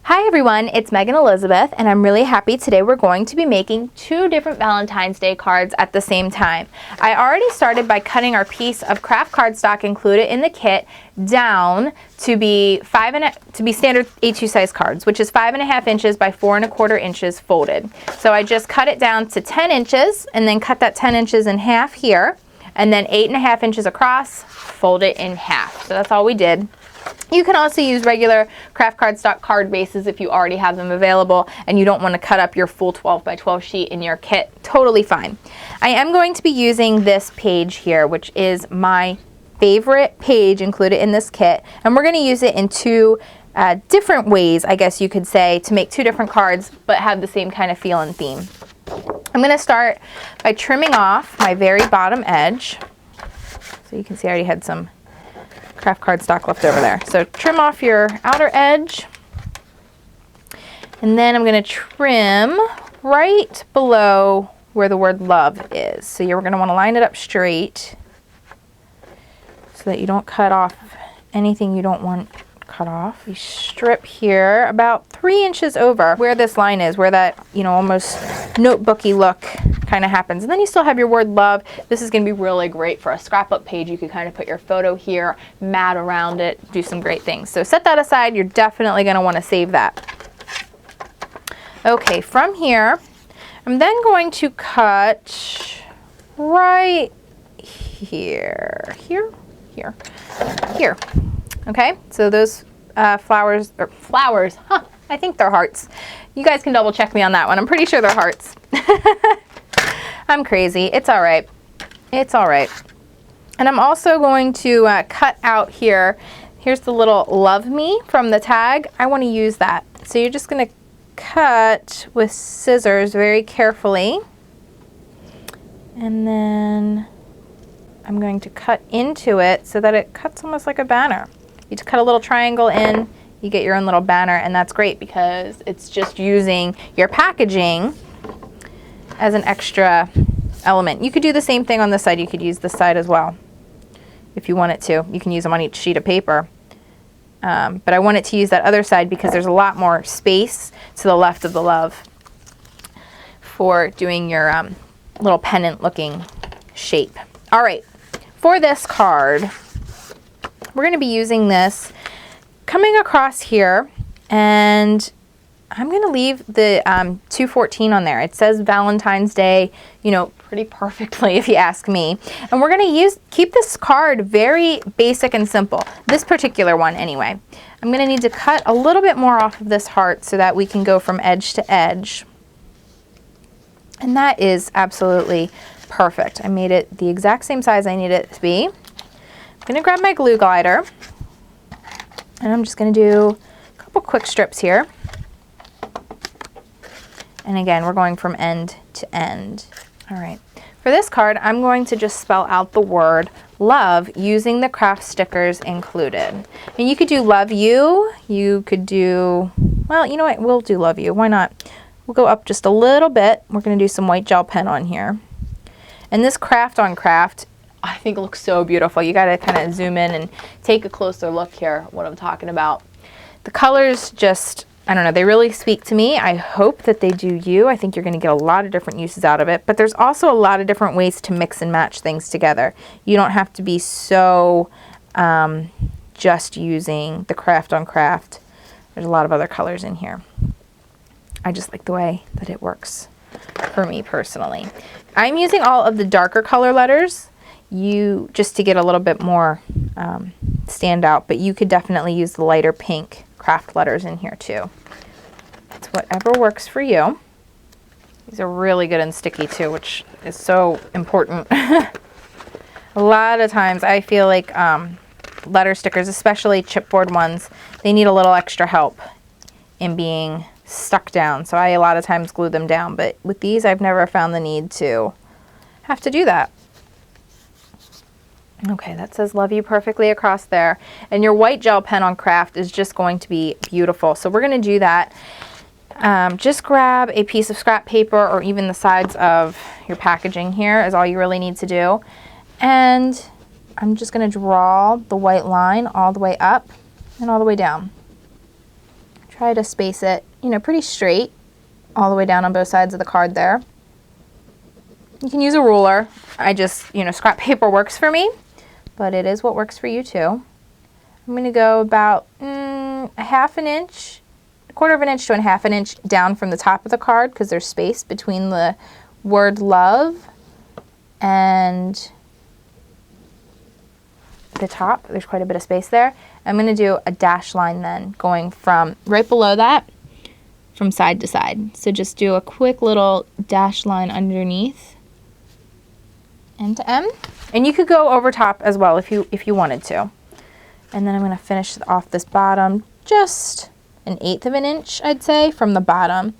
Hi everyone, it's Megan Elizabeth, and I'm really happy today we're going to be making two different Valentine's Day cards at the same time. I already started by cutting our piece of Kraft cardstock included in the kit down to be standard A2 size cards, which is 5.5 inches by 4.25 inches folded. So I just cut it down to 10 inches and then cut that 10 inches in half here, and then 8.5 inches across, fold it in half. So that's all we did. You can also use regular Kraft cardstock card bases if you already have them available and you don't want to cut up your full 12 by 12 sheet in your kit. Totally fine. I am going to be using this page here, which is my favorite page included in this kit, and we're going to use it in two different ways, I guess you could say, to make two different cards but have the same kind of feel and theme. I'm going to start by trimming off my very bottom edge. So you can see I already had some Kraft cardstock left over there. So trim off your outer edge, and then I'm going to trim right below where the word love is. So you're going to want to line it up straight so that you don't cut off anything you don't want cut off. You strip here about 3 inches over where this line is, where that, almost notebooky look kind of happens. And then you still have your word love. This is going to be really great for a scrapbook page. You could kind of put your photo here, mat around it, do some great things. So set that aside. You're definitely going to want to save that. Okay, from here, I'm then going to cut right here. Okay, so those flowers, I think they're hearts. You guys can double check me on that one. I'm pretty sure they're hearts. I'm crazy. It's all right. It's all right. And I'm also going to cut out here. Here's the little love me from the tag. I want to use that. So you're just going to cut with scissors very carefully. And then I'm going to cut into it so that it cuts almost like a banner. You just cut a little triangle in, you get your own little banner, and that's great because it's just using your packaging as an extra element. You could do the same thing on this side. You could use this side as well if you wanted to. You can use them on each sheet of paper. But I wanted to use that other side because there's a lot more space to the left of the love for doing your little pennant looking shape. All right, for this card, we're going to be using this coming across here, and I'm going to leave the 214 on there. It says Valentine's Day, pretty perfectly if you ask me. And we're going to keep this card very basic and simple. This particular one anyway. I'm going to need to cut a little bit more off of this heart so that we can go from edge to edge. And that is absolutely perfect. I made it the exact same size I need it to be. I'm going to grab my glue glider, and I'm just going to do a couple quick strips here. And again, we're going from end to end. All right. For this card, I'm going to just spell out the word love using the Kraft stickers included. And you could do love you. You could do, well, you know what? We'll do love you. Why not? We'll go up just a little bit. We're going to do some white gel pen on here. And this Kraft on Kraft, I think it looks so beautiful. You got to kind of zoom in and take a closer look here, what I'm talking about. The colors just, I don't know, they really speak to me. I hope that they do you. I think you're going to get a lot of different uses out of it, but there's also a lot of different ways to mix and match things together. You don't have to be so just using the Kraft on Kraft. There's a lot of other colors in here. I just like the way that it works for me personally. I'm using all of the darker color letters, just to get a little bit more standout, but you could definitely use the lighter pink Kraft letters in here too. It's whatever works for you. These are really good and sticky too, which is so important. A lot of times I feel like letter stickers, especially chipboard ones, they need a little extra help in being stuck down. So I a lot of times glue them down, but with these I've never found the need to have to do that. Okay, that says love you perfectly across there. And your white gel pen on Kraft is just going to be beautiful. So we're going to do that. Just grab a piece of scrap paper or even the sides of your packaging here is all you really need to do. And I'm just going to draw the white line all the way up and all the way down. Try to space it, you know, pretty straight all the way down on both sides of the card there. You can use a ruler. I just, you know, scrap paper works for me, but it is what works for you too. I'm going to go about a half an inch, a quarter of an inch to a half an inch down from the top of the card because there's space between the word love and the top. There's quite a bit of space there. I'm going to do a dash line then going from right below that from side to side. So just do a quick little dash line underneath, end to end. And you could go over top as well if you wanted to. And then I'm going to finish off this bottom just an eighth of an inch, I'd say, from the bottom.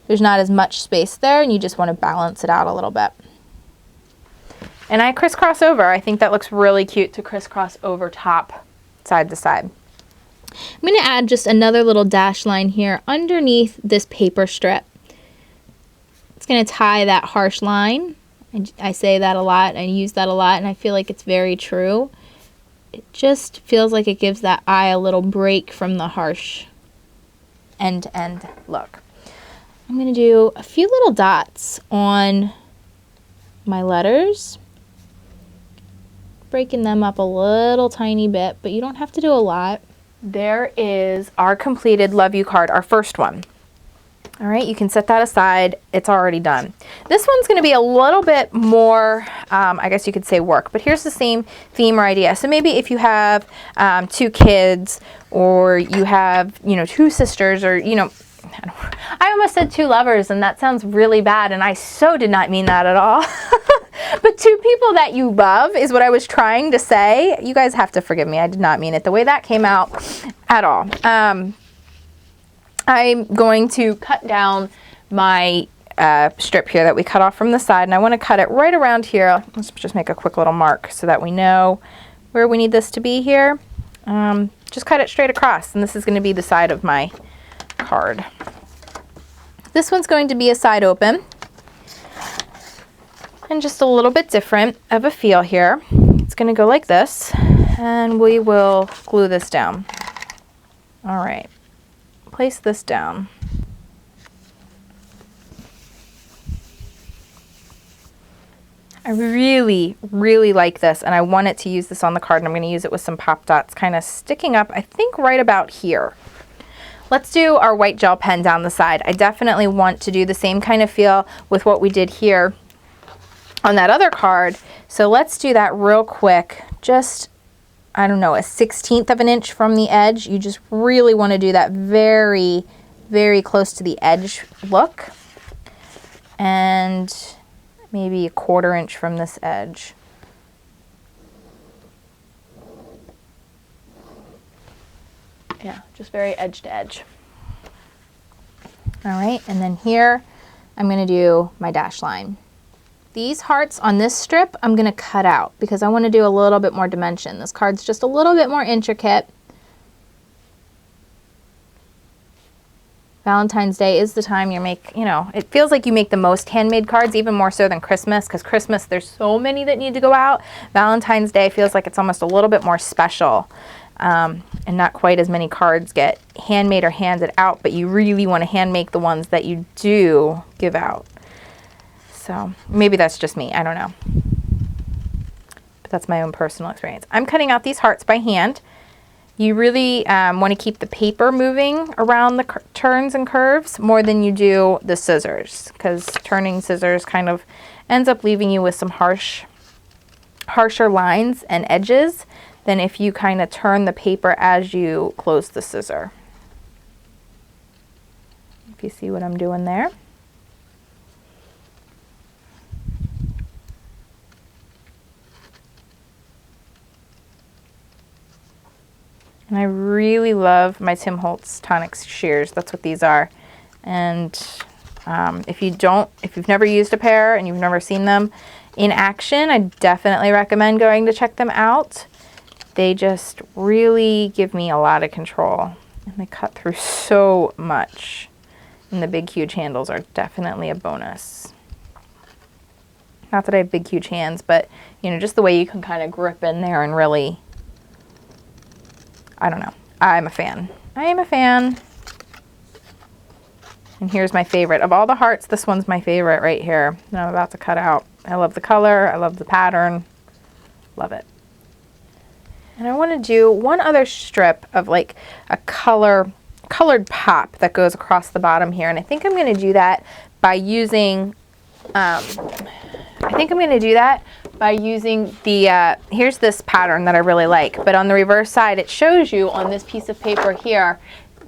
There's not as much space there, and you just want to balance it out a little bit. And I crisscross over. I think that looks really cute to crisscross over top, side to side. I'm going to add just another little dash line here underneath this paper strip. It's going to tie that harsh line. I say that a lot, I use that a lot, and I feel like it's very true. It just feels like it gives that eye a little break from the harsh end-to-end look. I'm going to do a few little dots on my letters, breaking them up a little tiny bit, but you don't have to do a lot. There is our completed Love You card, our first one. All right, you can set that aside. It's already done. This one's going to be a little bit more, I guess you could say work, but here's the same theme or idea. So maybe if you have 2 kids, or you have, you know, 2 sisters, or, you know, I almost said 2 lovers, and that sounds really bad, and I so did not mean that at all. But 2 people that you love is what I was trying to say. You guys have to forgive me. I did not mean it the way that came out at all. I'm going to cut down my strip here that we cut off from the side, and I want to cut it right around here. Let's just make a quick little mark so that we know where we need this to be here. Just cut it straight across, and this is going to be the side of my card. This one's going to be a side open, and just a little bit different of a feel here. It's going to go like this, and we will glue this down. All right. Place this down. I really, really like this, and I wanted to use this on the card, and I'm going to use it with some pop dots kind of sticking up, I think, right about here. Let's do our white gel pen down the side. I definitely want to do the same kind of feel with what we did here on that other card, so let's do that real quick. Just, I don't know, a 1/16 of an inch from the edge. You just really want to do that very, very close to the edge look. And maybe a 1/4 inch from this edge. Yeah, just very edge to edge. All right, and then here I'm going to do my dash line. These hearts on this strip I'm going to cut out because I want to do a little bit more dimension. This card's just a little bit more intricate. Valentine's Day is the time you make, you know, it feels like you make the most handmade cards, even more so than Christmas, because Christmas there's so many that need to go out. Valentine's Day feels like it's almost a little bit more special, and not quite as many cards get handmade or handed out, but you really want to hand make the ones that you do give out. So maybe that's just me, I don't know. But that's my own personal experience. I'm cutting out these hearts by hand. You really want to keep the paper moving around the turns and curves more than you do the scissors, because turning scissors kind of ends up leaving you with some harsher lines and edges than if you kind of turn the paper as you close the scissor. If you see what I'm doing there. And I really love my Tim Holtz tonic shears. That's what these are. And if you've never used a pair and you've never seen them in action, I definitely recommend going to check them out. They just really give me a lot of control. And they cut through so much. And the big, huge handles are definitely a bonus. Not that I have big, huge hands, but you know, just the way you can kind of grip in there and really, I don't know. I'm a fan. I am a fan. And here's my favorite. Of all the hearts, this one's my favorite right here that I'm about to cut out. I love the color. I love the pattern. Love it. And I want to do one other strip of like a colored pop that goes across the bottom here. And I think I'm going to do that by using, here's this pattern that I really like. But on the reverse side, it shows you on this piece of paper here,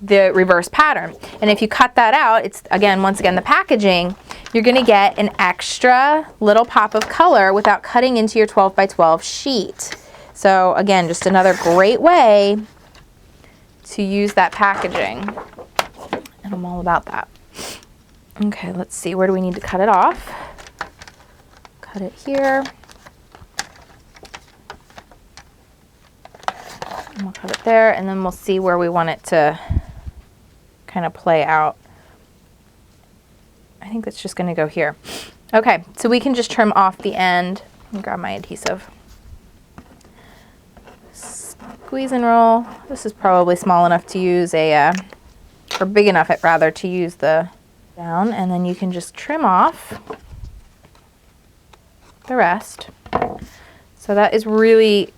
the reverse pattern. And if you cut that out, it's once again the packaging, you're going to get an extra little pop of color without cutting into your 12 by 12 sheet. So again, just another great way to use that packaging. And I'm all about that. Okay, let's see, where do we need to cut it off? Cut it here. And we'll cut it there, and then we'll see where we want it to kind of play out. I think that's just going to go here. Okay, so we can just trim off the end. Let me grab my adhesive. Squeeze and roll. This is probably small enough to use or big enough rather to use the down, and then you can just trim off the rest. So that is really,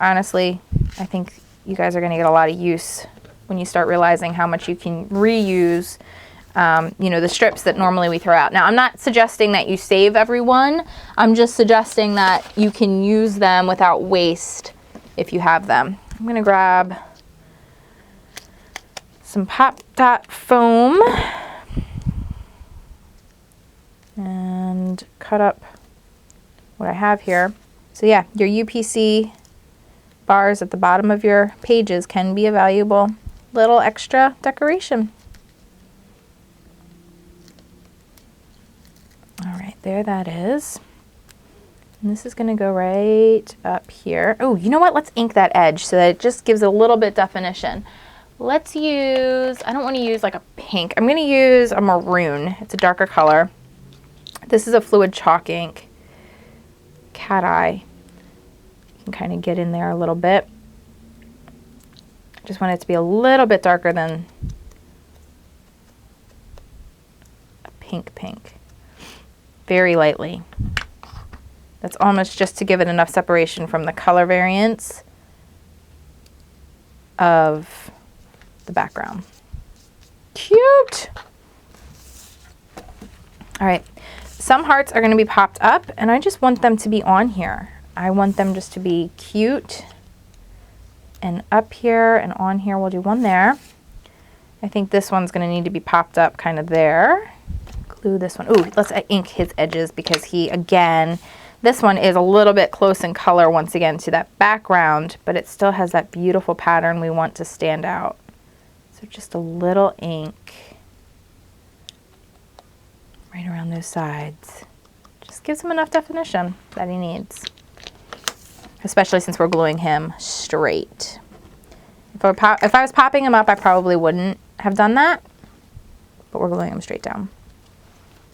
honestly, I think you guys are going to get a lot of use when you start realizing how much you can reuse, the strips that normally we throw out. Now, I'm not suggesting that you save every one. I'm just suggesting that you can use them without waste if you have them. I'm going to grab some Pop Dot foam and cut up what I have here. So yeah, your UPC bars at the bottom of your pages can be a valuable little extra decoration. All right, there that is. And this is going to go right up here. Oh, you know what? Let's ink that edge so that it just gives a little bit definition. Let's use, I don't want to use like a pink. I'm going to use a maroon. It's a darker color. This is a fluid chalk ink. Cat eye. You can kind of get in there a little bit. Just want it to be a little bit darker than a pink. Very lightly. That's almost just to give it enough separation from the color variance of the background. Cute! All right, some hearts are going to be popped up, and I just want them to be on here. I want them just to be cute. And up here and on here, we'll do one there. I think this one's going to need to be popped up kind of there. Glue this one. Ooh, let's ink his edges because this one is a little bit close in color once again to that background, but it still has that beautiful pattern we want to stand out. So just a little ink right around those sides. Just gives him enough definition that he needs, especially since we're gluing him straight. If I was popping him up, I probably wouldn't have done that, but we're gluing him straight down.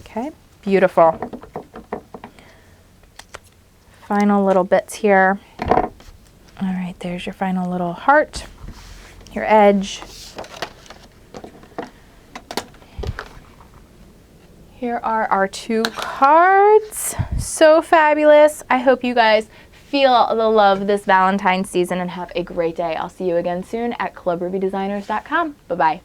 Okay, beautiful. Final little bits here. All right, there's your final little heart, your edge. Here are our 2 cards. So fabulous. I hope you guys feel the love this Valentine's season and have a great day. I'll see you again soon at clubruby designers.com. Bye-bye.